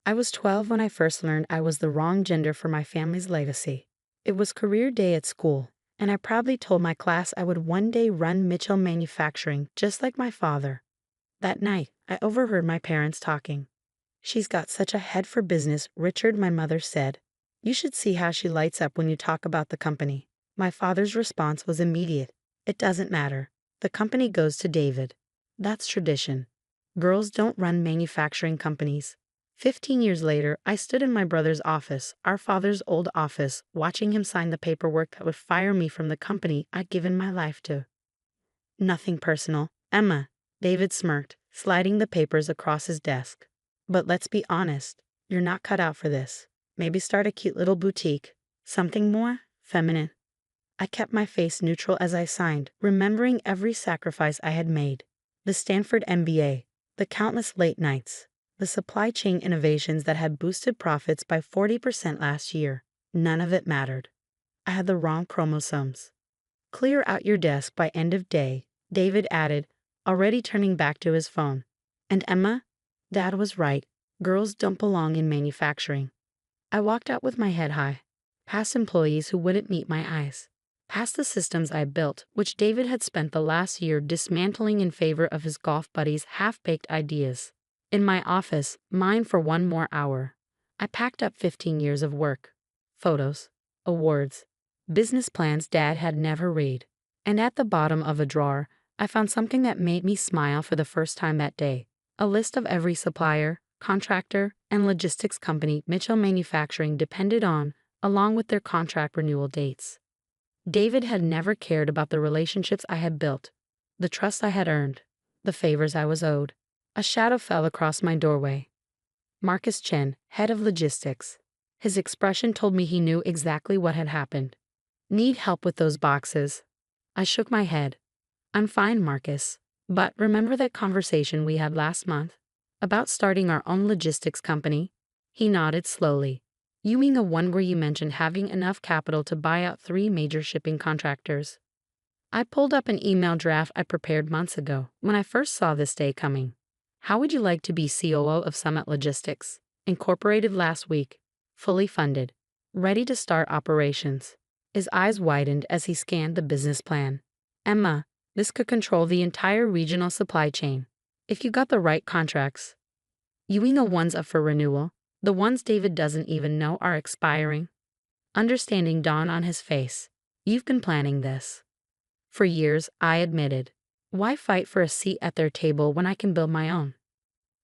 I was 12 when I first learned I was the wrong gender for my family's legacy. It was career day at school, and I proudly told my class I would one day run Mitchell Manufacturing just like my father. That night, I overheard my parents talking. "She's got such a head for business," Richard, my mother, said. "You should see how she lights up when you talk about the company." My father's response was immediate. "It doesn't matter. The company goes to David. That's tradition. Girls don't run manufacturing companies." 15 years later, I stood in my brother's office, our father's old office, watching him sign the paperwork that would fire me from the company I'd given my life to. "Nothing personal, Emma," David smirked, sliding the papers across his desk. "But let's be honest, you're not cut out for this. Maybe start a cute little boutique. Something more feminine." I kept my face neutral as I signed, remembering every sacrifice I had made. The Stanford MBA, the countless late nights, the supply chain innovations that had boosted profits by 40% last year. None of it mattered. I had the wrong chromosomes. "Clear out your desk by end of day," David added, already turning back to his phone. "And Emma, Dad was right. Girls don't belong in manufacturing." I walked out with my head high, past employees who wouldn't meet my eyes, past the systems I built, which David had spent the last year dismantling in favor of his golf buddies' half-baked ideas. In my office, mine for one more hour, I packed up 15 years of work, photos, awards, business plans Dad had never read. And at the bottom of a drawer, I found something that made me smile for the first time that day. A list of every supplier, contractor, and logistics company Mitchell Manufacturing depended on, along with their contract renewal dates. David had never cared about the relationships I had built, the trust I had earned, the favors I was owed. A shadow fell across my doorway. Marcus Chen, head of logistics. His expression told me he knew exactly what had happened. "Need help with those boxes?" I shook my head. "I'm fine, Marcus. But remember that conversation we had last month about starting our own logistics company?" He nodded slowly. "You mean the one where you mentioned having enough capital to buy out 3 major shipping contractors?" I pulled up an email draft I prepared months ago when I first saw this day coming. "How would you like to be COO of Summit Logistics? Incorporated last week. Fully funded. Ready to start operations." His eyes widened as he scanned the business plan. "Emma, this could control the entire regional supply chain. If you got the right contracts." "You mean the ones up for renewal? The ones David doesn't even know are expiring?" Understanding dawned on his face. "You've been planning this." "For years," I admitted. "Why fight for a seat at their table when I can build my own?"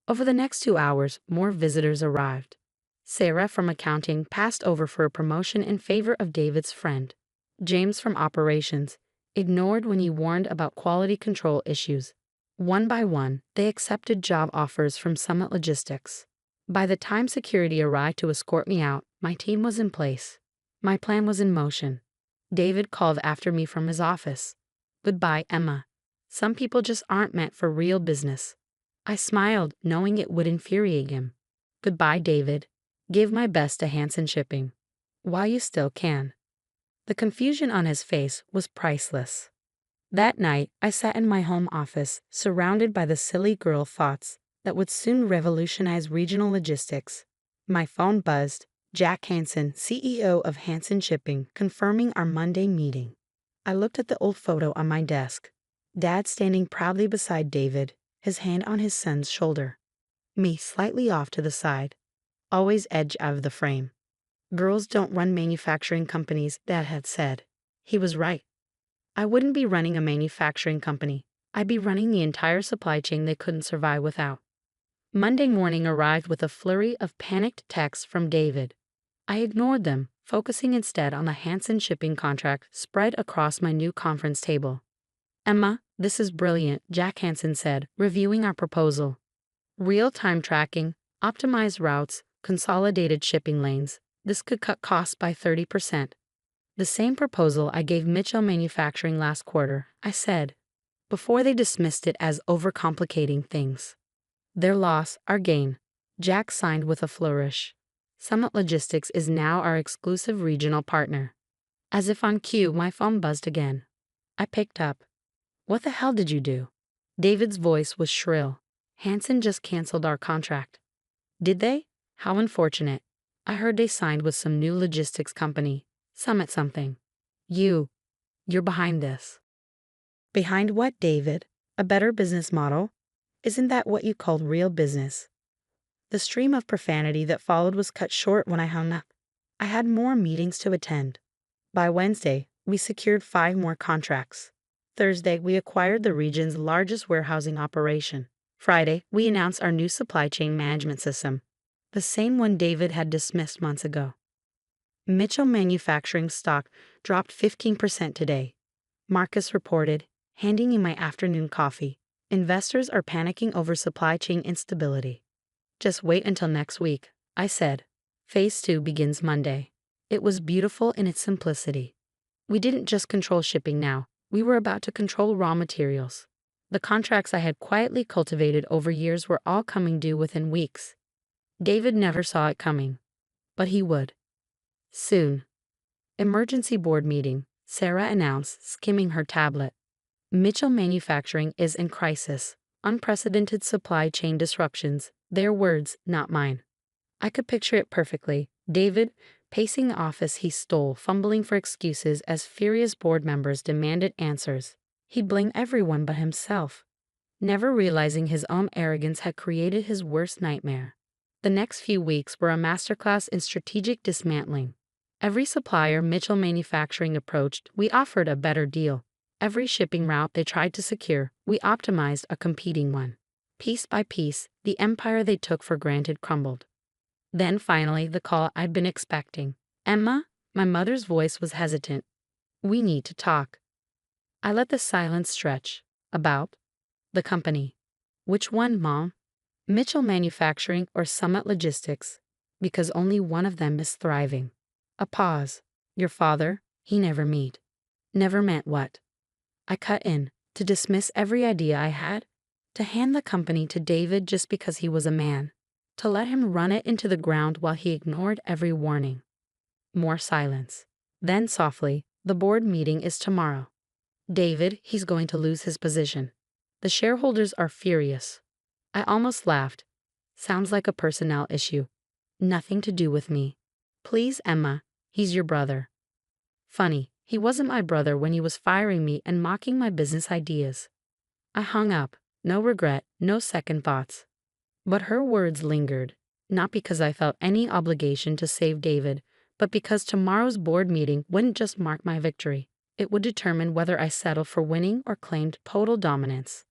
Over the next 2 hours, more visitors arrived. Sarah from accounting passed over for a promotion in favor of David's friend. James from operations ignored when you warned about quality control issues. One by one, they accepted job offers from Summit Logistics. By the time security arrived to escort me out, my team was in place. My plan was in motion. David called after me from his office. "Goodbye, Emma. Some people just aren't meant for real business." I smiled, knowing it would infuriate him. "Goodbye, David. Give my best to Hansen Shipping. While you still can." The confusion on his face was priceless. That night, I sat in my home office, surrounded by the silly girl thoughts that would soon revolutionize regional logistics. My phone buzzed. Jack Hansen, CEO of Hansen Shipping, confirming our Monday meeting. I looked at the old photo on my desk. Dad standing proudly beside David, his hand on his son's shoulder. Me slightly off to the side, always edge out of the frame. "Girls don't run manufacturing companies," Dad had said. He was right. I wouldn't be running a manufacturing company. I'd be running the entire supply chain they couldn't survive without. Monday morning arrived with a flurry of panicked texts from David. I ignored them, focusing instead on the Hansen Shipping contract spread across my new conference table. "Emma, this is brilliant," Jack Hansen said, reviewing our proposal. "Real-time tracking, optimized routes, consolidated shipping lanes. This could cut costs by 30%. The same proposal I gave Mitchell Manufacturing last quarter," I said, before they dismissed it as overcomplicating things. "Their loss, our gain." Jack signed with a flourish. "Summit Logistics is now our exclusive regional partner." As if on cue, my phone buzzed again. I picked up. "What the hell did you do?" David's voice was shrill. "Hansen just canceled our contract." "Did they? How unfortunate. I heard they signed with some new logistics company. Summit something. You're behind this. Behind what, David? A better business model? Isn't that what you called real business? The stream of profanity that followed was cut short when I hung up. I had more meetings to attend. By Wednesday, we secured 5 more contracts. Thursday, we acquired the region's largest warehousing operation. Friday, we announced our new supply chain management system, the same one David had dismissed months ago. Mitchell Manufacturing stock dropped 15% today. Marcus reported, handing me my afternoon coffee. Investors are panicking over supply chain instability. Just wait until next week, I said. Phase 2 begins Monday. It was beautiful in its simplicity. We didn't just control shipping now, we were about to control raw materials. The contracts I had quietly cultivated over years were all coming due within weeks. David never saw it coming, but he would. Soon. Emergency board meeting, Sarah announced, skimming her tablet. Mitchell Manufacturing is in crisis. Unprecedented supply chain disruptions. Their words, not mine. I could picture it perfectly. David, pacing the office he stole, fumbling for excuses as furious board members demanded answers. He'd blame everyone but himself, never realizing his own arrogance had created his worst nightmare. The next few weeks were a masterclass in strategic dismantling. Every supplier Mitchell Manufacturing approached, we offered a better deal. Every shipping route they tried to secure, we optimized a competing one. Piece by piece, the empire they took for granted crumbled. Then finally, the call I'd been expecting. Emma, my mother's voice was hesitant. We need to talk. I let the silence stretch. About? The company. Which one, Mom? Mitchell Manufacturing or Summit Logistics? Because only one of them is thriving. A pause. Your father, he never meet. Never meant what? I cut in, to dismiss every idea I had, to hand the company to David just because he was a man, to let him run it into the ground while he ignored every warning. More silence. Then softly, the board meeting is tomorrow. David, he's going to lose his position. The shareholders are furious. I almost laughed. Sounds like a personnel issue. Nothing to do with me. Please, Emma, he's your brother. Funny, he wasn't my brother when he was firing me and mocking my business ideas. I hung up, no regret, no second thoughts. But her words lingered, not because I felt any obligation to save David, but because tomorrow's board meeting wouldn't just mark my victory. It would determine whether I settled for winning or claimed total dominance.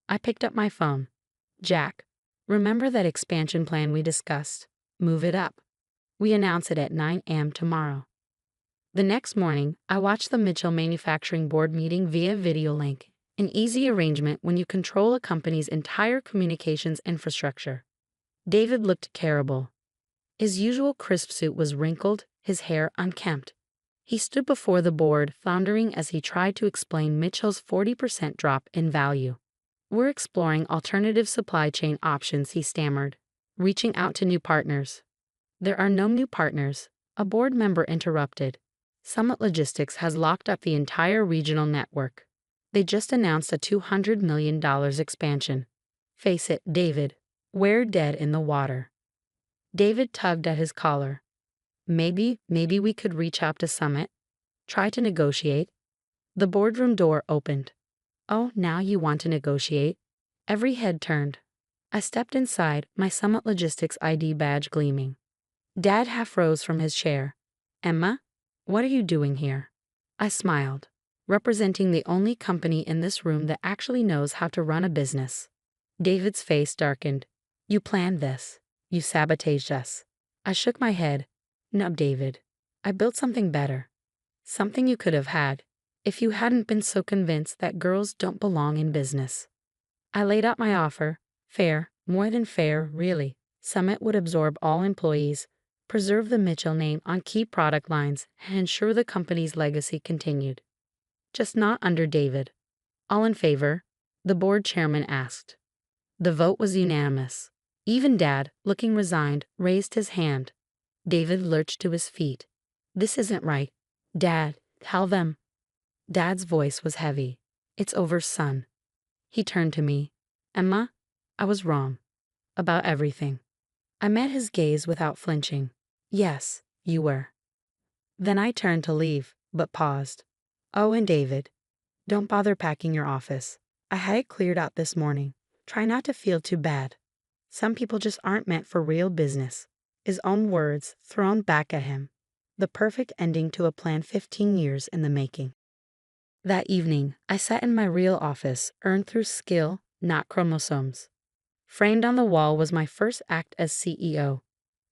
I picked up my phone. Jack, remember that expansion plan we discussed? Move it up. We announce it at 9 a.m. tomorrow. The next morning, I watched the Mitchell Manufacturing board meeting via video link, an easy arrangement when you control a company's entire communications infrastructure. David looked terrible. His usual crisp suit was wrinkled, his hair unkempt. He stood before the board, floundering as he tried to explain Mitchell's 40% drop in value. We're exploring alternative supply chain options, he stammered, reaching out to new partners. There are no new partners, a board member interrupted. Summit Logistics has locked up the entire regional network. They just announced a $200 million expansion. Face it, David, we're dead in the water. David tugged at his collar. Maybe we could reach out to Summit. Try to negotiate. The boardroom door opened. Oh, now you want to negotiate? Every head turned. I stepped inside, my Summit Logistics ID badge gleaming. Dad half rose from his chair. Emma, what are you doing here? I smiled, representing the only company in this room that actually knows how to run a business. David's face darkened. You planned this. You sabotaged us. I shook my head. No, David. I built something better. Something you could have had, if you hadn't been so convinced that girls don't belong in business. I laid out my offer. Fair, more than fair, really. Summit would absorb all employees, preserve the Mitchell name on key product lines, and ensure the company's legacy continued. Just not under David. All in favor? The board chairman asked. The vote was unanimous. Even Dad, looking resigned, raised his hand. David lurched to his feet. This isn't right. Dad, tell them. Dad's voice was heavy. It's over, son. He turned to me. Emma, I was wrong. About everything. I met his gaze without flinching. Yes, you were. Then I turned to leave, but paused. Oh, and David, don't bother packing your office. I had it cleared out this morning. Try not to feel too bad. Some people just aren't meant for real business. His own words thrown back at him. The perfect ending to a plan 15 years in the making. That evening, I sat in my real office, earned through skill, not chromosomes. Framed on the wall was my first act as CEO,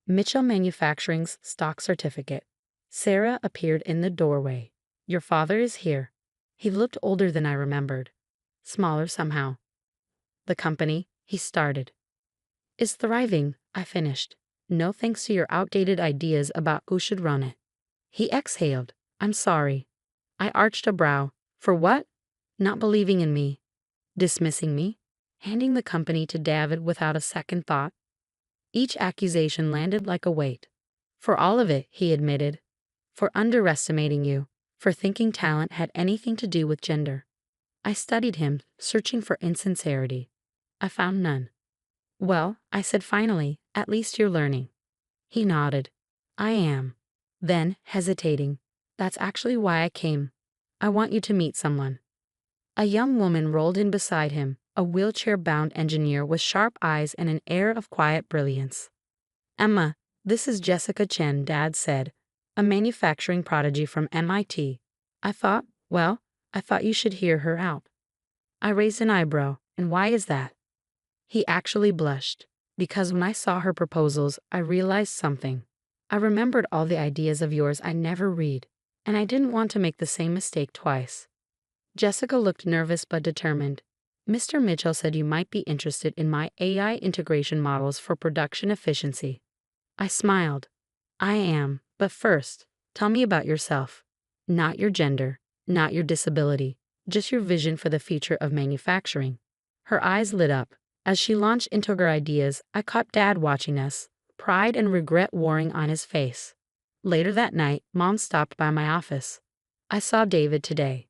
Mitchell Manufacturing's stock certificate. Sarah appeared in the doorway. Your father is here. He looked older than I remembered. Smaller somehow. The company, he started, is thriving, I finished. No thanks to your outdated ideas about who should run it. He exhaled. I'm sorry. I arched a brow. For what? Not believing in me. Dismissing me? Handing the company to David without a second thought? Each accusation landed like a weight. For all of it, he admitted. For underestimating you. For thinking talent had anything to do with gender. I studied him, searching for insincerity. I found none. Well, I said finally, at least you're learning. He nodded. I am. Then, hesitating. That's actually why I came. I want you to meet someone. A young woman rolled in beside him, a wheelchair-bound engineer with sharp eyes and an air of quiet brilliance. Emma, this is Jessica Chen, Dad said, a manufacturing prodigy from MIT. I thought you should hear her out. I raised an eyebrow, and why is that? He actually blushed, because when I saw her proposals, I realized something. I remembered all the ideas of yours I never read, and I didn't want to make the same mistake twice. Jessica looked nervous but determined. Mr. Mitchell said you might be interested in my AI integration models for production efficiency. I smiled. I am, but first, tell me about yourself. Not your gender, not your disability, just your vision for the future of manufacturing. Her eyes lit up. As she launched into her ideas, I caught Dad watching us, pride and regret warring on his face. Later that night, Mom stopped by my office. I saw David today.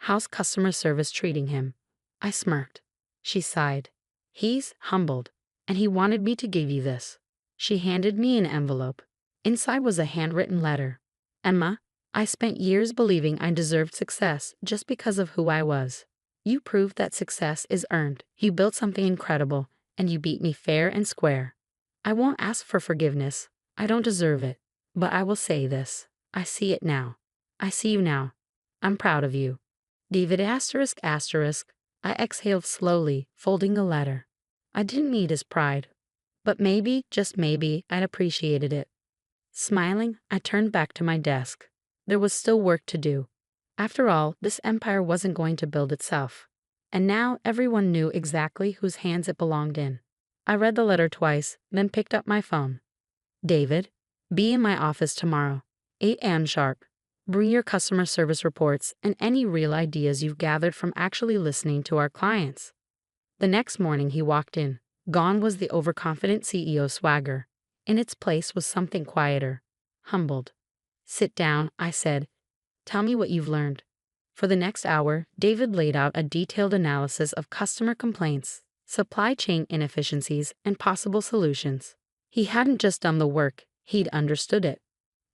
How's customer service treating him? I smirked. She sighed. He's humbled, and he wanted me to give you this. She handed me an envelope. Inside was a handwritten letter. Emma, I spent years believing I deserved success just because of who I was. You proved that success is earned. You built something incredible, and you beat me fair and square. I won't ask for forgiveness. I don't deserve it. But I will say this. I see it now. I see you now. I'm proud of you. David asterisk asterisk. I exhaled slowly, folding the letter. I didn't need his pride. But maybe, just maybe, I'd appreciated it. Smiling, I turned back to my desk. There was still work to do. After all, this empire wasn't going to build itself. And now everyone knew exactly whose hands it belonged in. I read the letter twice, then picked up my phone. David, be in my office tomorrow, 8 a.m. sharp. Bring your customer service reports and any real ideas you've gathered from actually listening to our clients. The next morning he walked in. Gone was the overconfident CEO swagger. In its place was something quieter, humbled. Sit down, I said. Tell me what you've learned. For the next hour, David laid out a detailed analysis of customer complaints, supply chain inefficiencies, and possible solutions. He hadn't just done the work, he'd understood it.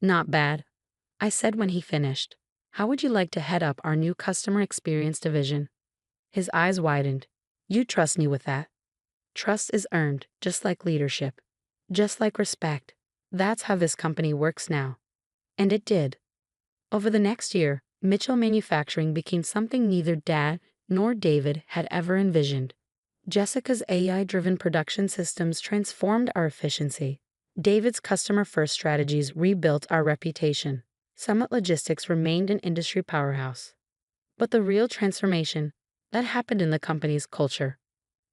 Not bad, I said when he finished. How would you like to head up our new customer experience division? His eyes widened. You trust me with that. Trust is earned, just like leadership. Just like respect. That's how this company works now. And it did. Over the next year, Mitchell Manufacturing became something neither Dad nor David had ever envisioned. Jessica's AI-driven production systems transformed our efficiency. David's customer-first strategies rebuilt our reputation. Summit Logistics remained an industry powerhouse. But the real transformation, that happened in the company's culture.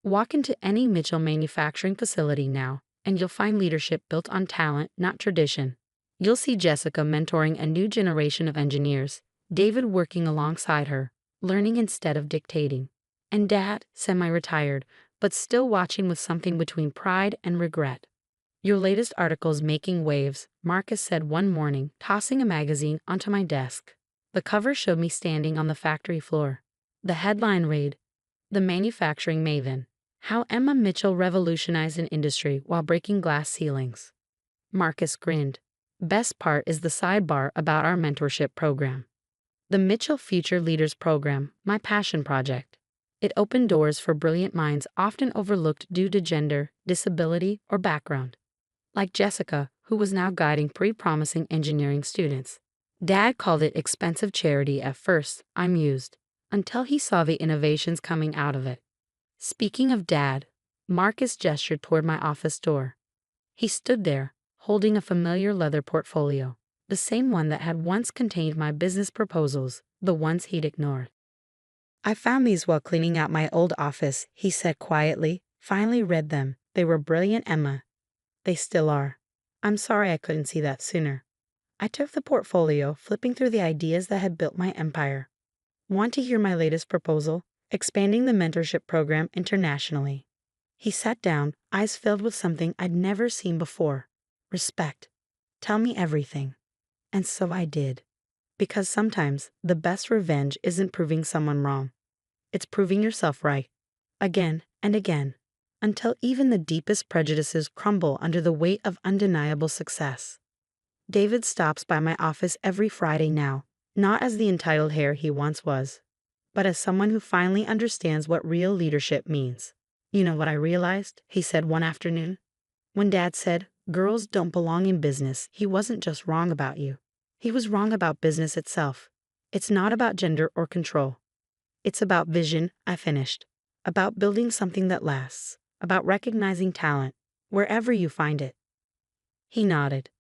Walk into any Mitchell Manufacturing facility now, and you'll find leadership built on talent, not tradition. You'll see Jessica mentoring a new generation of engineers, David working alongside her, learning instead of dictating, and Dad, semi-retired, but still watching with something between pride and regret. Your latest article's making waves, Marcus said one morning, tossing a magazine onto my desk. The cover showed me standing on the factory floor. The headline read, The Manufacturing Maven. How Emma Mitchell revolutionized an industry while breaking glass ceilings. Marcus grinned. Best part is the sidebar about our mentorship program. The Mitchell Future Leaders Program, my passion project. It opened doors for brilliant minds often overlooked due to gender, disability, or background. Like Jessica, who was now guiding pre-promising engineering students. Dad called it expensive charity at first, I mused, until he saw the innovations coming out of it. Speaking of Dad, Marcus gestured toward my office door. He stood there, holding a familiar leather portfolio, the same one that had once contained my business proposals, the ones he'd ignored. I found these while cleaning out my old office, he said quietly. Finally read them. They were brilliant, Emma. They still are. I'm sorry I couldn't see that sooner. I took the portfolio, flipping through the ideas that had built my empire. Want to hear my latest proposal? Expanding the mentorship program internationally. He sat down, eyes filled with something I'd never seen before. Respect. Tell me everything. And so I did. Because sometimes the best revenge isn't proving someone wrong. It's proving yourself right. Again and again. Until even the deepest prejudices crumble under the weight of undeniable success. David stops by my office every Friday now, not as the entitled hare he once was, but as someone who finally understands what real leadership means. You know what I realized? He said one afternoon. When Dad said, girls don't belong in business, he wasn't just wrong about you. He was wrong about business itself. It's not about gender or control. It's about vision, I finished. About building something that lasts. About recognizing talent, wherever you find it. He nodded.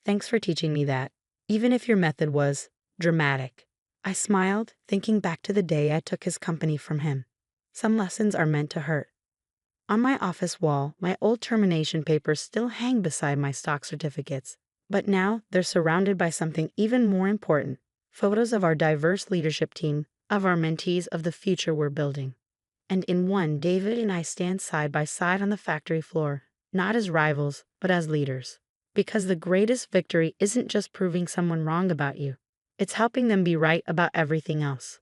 Thanks for teaching me that, even if your method was dramatic. I smiled, thinking back to the day I took his company from him. Some lessons are meant to hurt. On my office wall, my old termination papers still hang beside my stock certificates, but now they're surrounded by something even more important, photos of our diverse leadership team, of our mentees of the future we're building. And in one, David and I stand side by side on the factory floor, not as rivals, but as leaders. Because the greatest victory isn't just proving someone wrong about you. It's helping them be right about everything else.